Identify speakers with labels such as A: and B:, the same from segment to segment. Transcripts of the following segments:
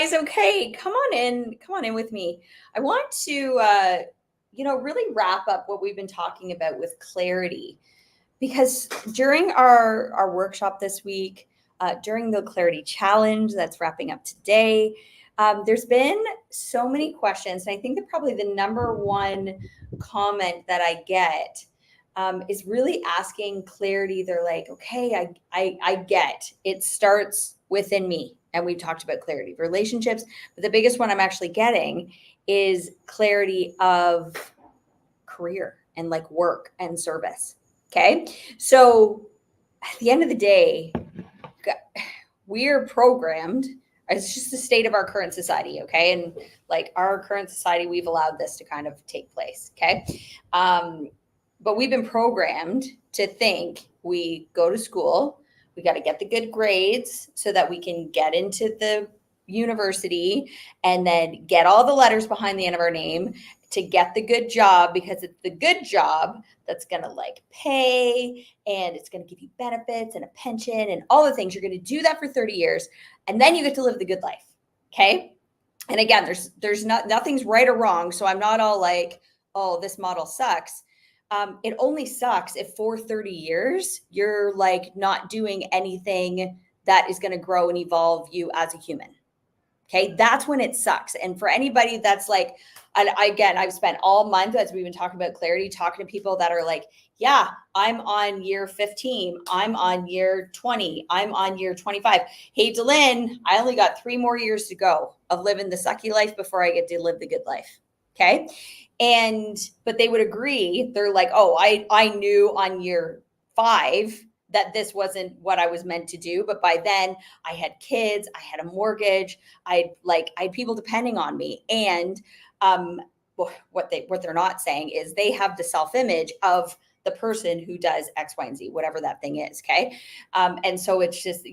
A: guys. Okay, come on in with me. I want to, really wrap up what we've been talking about with clarity, because during our workshop this week, during the clarity challenge that's wrapping up today, there's been so many questions, and I think that probably the number one comment that I get is really asking clarity. They're like, okay, I get it starts within me. And we talked about clarity of relationships, but the biggest one I'm actually getting is clarity of career and like work and service. Okay. So at the end of the day, we're programmed. It's just the state of our current society. Okay. And like our current society, we've allowed this to kind of take place. Okay. But we've been programmed to think we go to school, we got to get the good grades so that we can get into the university and then get all the letters behind the end of our name to get the good job, because it's the good job that's going to like pay and it's going to give you benefits and a pension and all the things. You're going to do that for 30 years and then you get to live the good life. Okay. And again, there's nothing's right or wrong. So I'm not all like, oh, this model sucks. It only sucks if for 30 years, you're like not doing anything that is going to grow and evolve you as a human. Okay. That's when it sucks. And for anybody that's like, I've spent all month, as we've been talking about clarity, talking to people that are like, yeah, I'm on year 15. I'm on year 20. I'm on year 25. Hey, Delynn, I only got 3 more years to go of living the sucky life before I get to live the good life. Okay. But they would agree. They're like, oh, I knew on year 5 that this wasn't what I was meant to do. But by then I had kids, I had a mortgage, I had people depending on me. And what they're not saying is they have the self-image of the person who does X, Y, and Z, whatever that thing is. Okay. And so it's just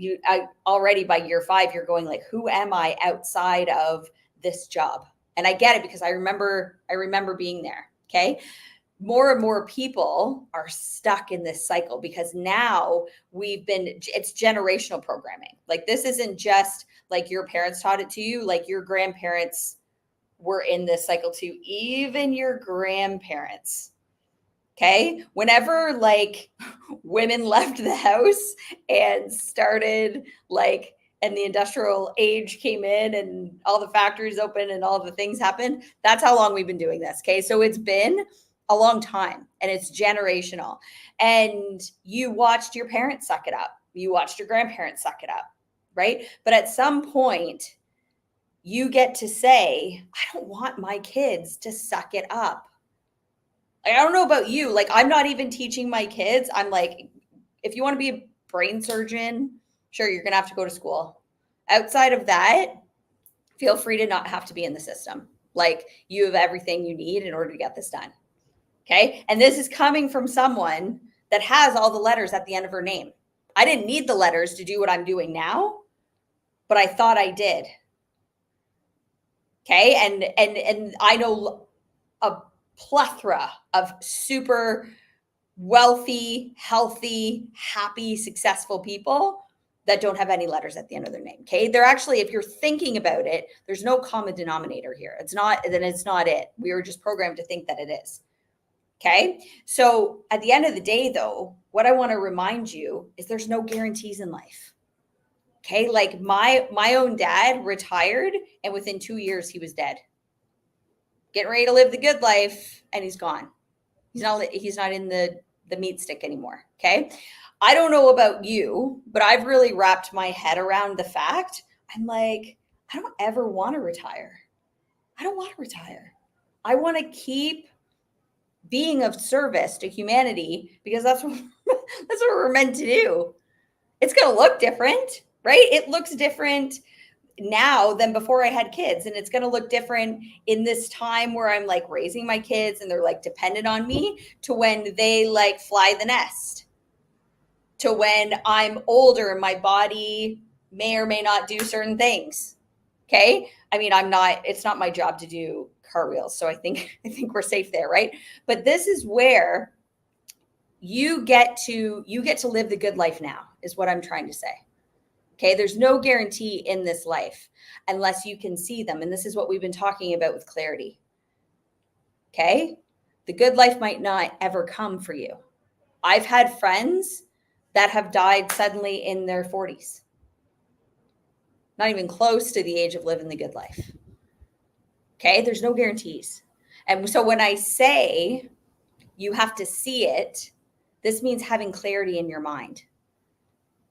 A: already by year 5, you're going like, who am I outside of this job? And I get it because I remember being there. Okay. More and more people are stuck in this cycle because now it's generational programming. Like this isn't just like your parents taught it to you, like your grandparents were in this cycle too, even your grandparents. Okay. Whenever like women left the house and started like, and the industrial age came in and all the factories opened and all the things happened, that's how long we've been doing this. Okay. So it's been a long time and it's generational. And you watched your parents suck it up. You watched your grandparents suck it up. Right. But at some point, you get to say, I don't want my kids to suck it up. I don't know about you. Like, I'm not even teaching my kids. I'm like, if you want to be a brain surgeon, sure, you're going to have to go to school. Outside of that, feel free to not have to be in the system. Like, you have everything you need in order to get this done. Okay. And this is coming from someone that has all the letters at the end of her name. I didn't need the letters to do what I'm doing now, but I thought I did. Okay. And I know a plethora of super wealthy, healthy, happy, successful people that don't have any letters at the end of their name. Okay. They're actually, if you're thinking about it, there's no common denominator here. It's not it. We were just programmed to think that it is. Okay. So at the end of the day, though, what I want to remind you is there's no guarantees in life. Okay. Like my own dad retired and within 2 years he was dead. Getting ready to live the good life and he's gone. He's not in the meat stick anymore. Okay. I don't know about you, but I've really wrapped my head around the fact I'm like, I don't ever want to retire. I don't want to retire. I want to keep being of service to humanity because that's what we're meant to do. It's going to look different, right? It looks different now than before I had kids. And it's going to look different in this time where I'm like raising my kids and they're like dependent on me, to when they like fly the nest, to when I'm older and my body may or may not do certain things. Okay. I mean, it's not my job to do cartwheels. So I think we're safe there. Right. But this is where you get to live the good life now, is what I'm trying to say. Okay. There's no guarantee in this life unless you can see them. And this is what we've been talking about with clarity. Okay. The good life might not ever come for you. I've had friends that have died suddenly in their 40s, not even close to the age of living the good life. Okay. There's no guarantees. And so when I say you have to see it, this means having clarity in your mind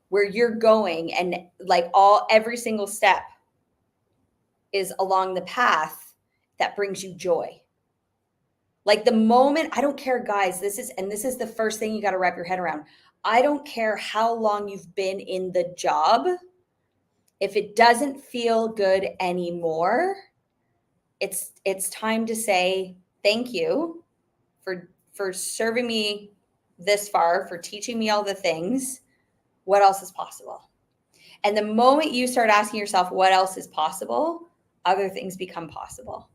A: where you're going, and like every single step is along the path that brings you joy. Like the moment, I don't care, guys, this is the first thing you got to wrap your head around. I don't care how long you've been in the job. If it doesn't feel good anymore, it's time to say thank you for serving me this far, for teaching me all the things. What else is possible? And the moment you start asking yourself what else is possible, other things become possible.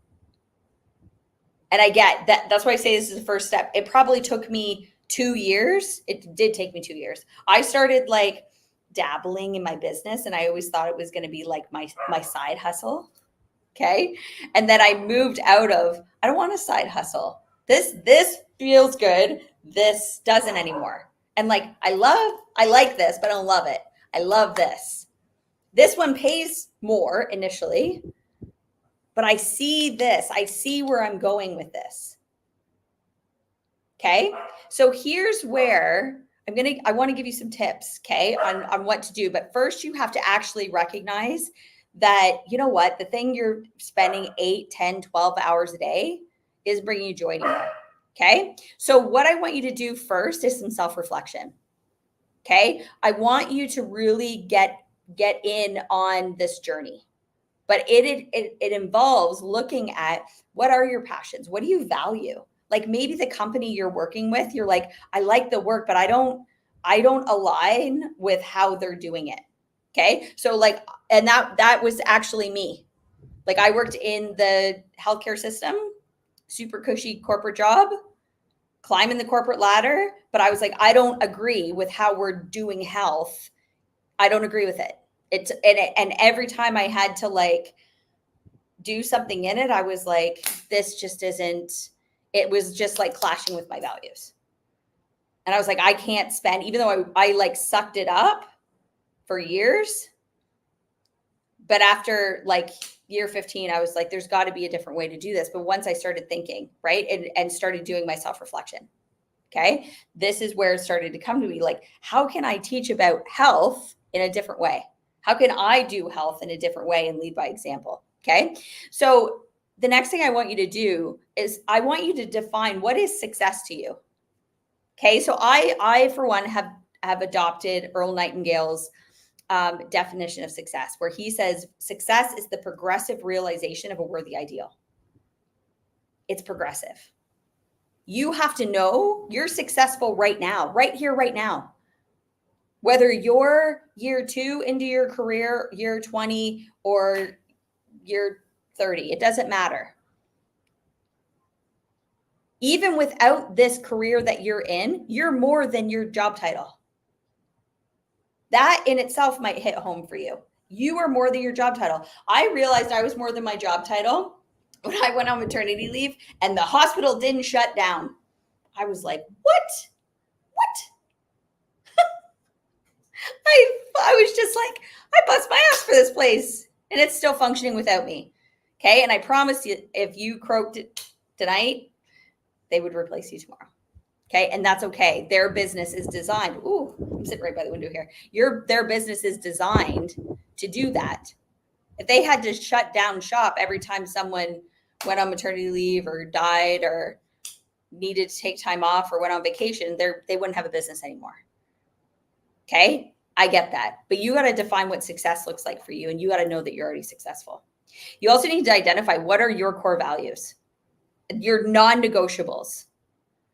A: And I get that. That's why I say this is the first step. It probably took me 2 years. It did take me 2 years. I started like dabbling in my business, and I always thought it was going to be like my side hustle. Okay. And then I moved out of, I don't want a side hustle. This feels good. This doesn't anymore. And like, I like this, but I don't love it. I love this. This one pays more initially, but I see this. I see where I'm going with this. Okay. So here's where I want to give you some tips, okay, on what to do. But first you have to actually recognize that, you know what, the thing you're spending 8, 10, 12 hours a day is bringing you joy anymore. Okay. So what I want you to do first is some self-reflection. Okay. I want you to really get in on this journey, but it involves looking at what are your passions? What do you value? Like maybe the company you're working with, you're like, I like the work, but I don't align with how they're doing it. Okay. So like, and that was actually me. Like I worked in the healthcare system, super cushy corporate job, climbing the corporate ladder, but I was like, I don't agree with how we're doing health. I don't agree with it. And every time I had to like do something in it, I was like, this just isn't, it was just like clashing with my values. And I was like, I can't spend, even though I like sucked it up for years. But after like year 15, I was like, there's got to be a different way to do this. But once I started thinking, right, and started doing my self-reflection, okay, this is where it started to come to me. Like, how can I teach about health in a different way? How can I do health in a different way and lead by example? Okay. So the next thing I want you to do is I want you to define what is success to you. Okay. So I for one have adopted Earl Nightingale's definition of success, where he says success is the progressive realization of a worthy ideal. It's progressive. You have to know you're successful right now, right here, right now. Whether you're year 2 into your career, year 20, or year 30, it doesn't matter. Even without this career that you're in, you're more than your job title. That in itself might hit home for you. You are more than your job title. I realized I was more than my job title when I went on maternity leave and the hospital didn't shut down. I was like, what? I was just like, I bust my ass for this place and it's still functioning without me. Okay. And I promise you, if you croaked it tonight, they would replace you tomorrow. Okay. And that's okay. Their business is designed. Ooh, I'm sitting right by the window here. Their business is designed to do that. If they had to shut down shop every time someone went on maternity leave or died or needed to take time off or went on vacation, they wouldn't have a business anymore. Okay. I get that. But you got to define what success looks like for you. And you got to know that you're already successful. You also need to identify what are your core values, your non-negotiables,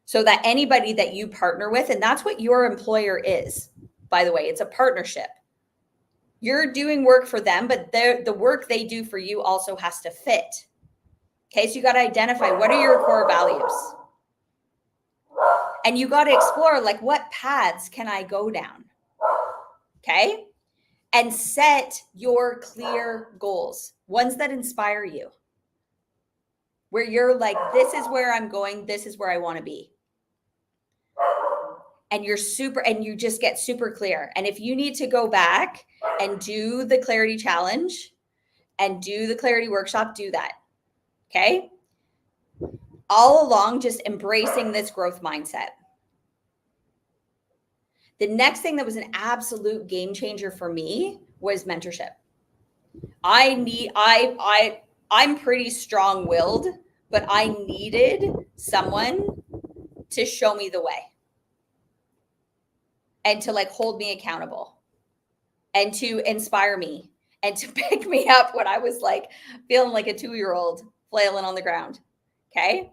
A: so that anybody that you partner with, and that's what your employer is, by the way, it's a partnership. You're doing work for them, but the work they do for you also has to fit. Okay, so you got to identify what are your core values. And you got to explore, like, what paths can I go down? Okay, and set your clear goals, ones that inspire you, where you're like, this is where I'm going, this is where I want to be. And you just get super clear. And if you need to go back and do the clarity challenge and do the clarity workshop, do that. Okay. All along, just embracing this growth mindset. The next thing that was an absolute game changer for me was mentorship. I'm pretty strong-willed, but I needed someone to show me the way and to like hold me accountable and to inspire me and to pick me up when I was like feeling like a 2-year-old flailing on the ground. Okay.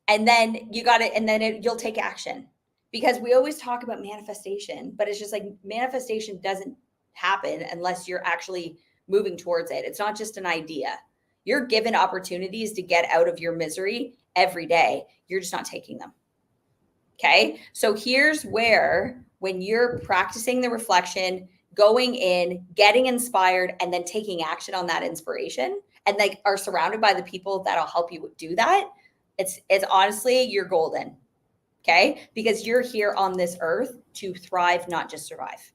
A: And then you'll take action, because we always talk about manifestation, but it's just like manifestation doesn't happen unless you're actually moving towards it. It's not just an idea. You're given opportunities to get out of your misery every day. You're just not taking them. Okay. So here's where, when you're practicing the reflection, going in, getting inspired, and then taking action on that inspiration, and like are surrounded by the people that'll help you do that, it's honestly, you're golden. Okay. Because you're here on this earth to thrive, not just survive.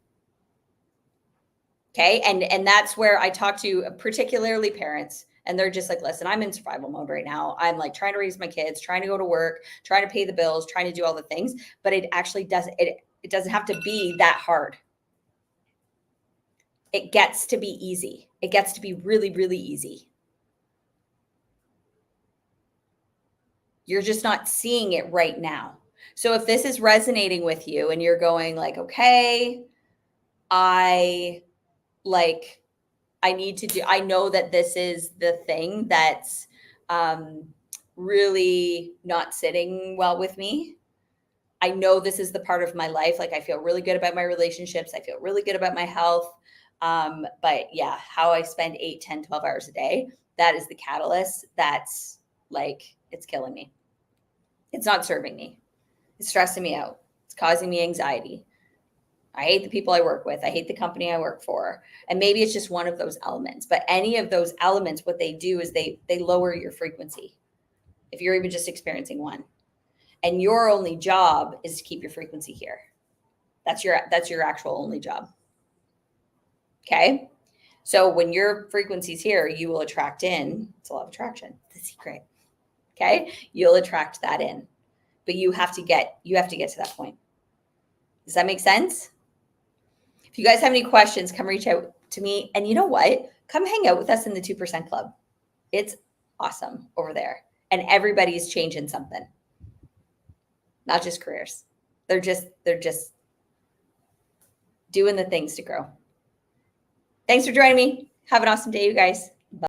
A: Okay. And that's where I talk to particularly parents, and they're just like, listen, I'm in survival mode right now. I'm like trying to raise my kids, trying to go to work, trying to pay the bills, trying to do all the things, but it actually doesn't, it doesn't have to be that hard. It gets to be easy. It gets to be really, really easy. You're just not seeing it right now. So if this is resonating with you and you're going like, okay, I know that this is the thing that's really not sitting well with me. I know this is the part of my life. Like I feel really good about my relationships. I feel really good about my health. But yeah, how I spend 8, 10, 12 hours a day, that is the catalyst. That's like, it's killing me. It's not serving me. It's stressing me out. It's causing me anxiety. I hate the people I work with. I hate the company I work for. And maybe it's just one of those elements, but any of those elements, what they do is they lower your frequency. If you're even just experiencing one, and your only job is to keep your frequency here. That's your actual only job. Okay. So when your frequency's here, you will attract in. It's a lot of attraction. The secret. Okay. You'll attract that in, but you have to get to that point. Does that make sense? If you guys have any questions, come reach out to me. And you know what? Come hang out with us in the 2% Club. It's awesome over there. And everybody's changing something. Not just careers. They're just doing the things to grow. Thanks for joining me. Have an awesome day, you guys.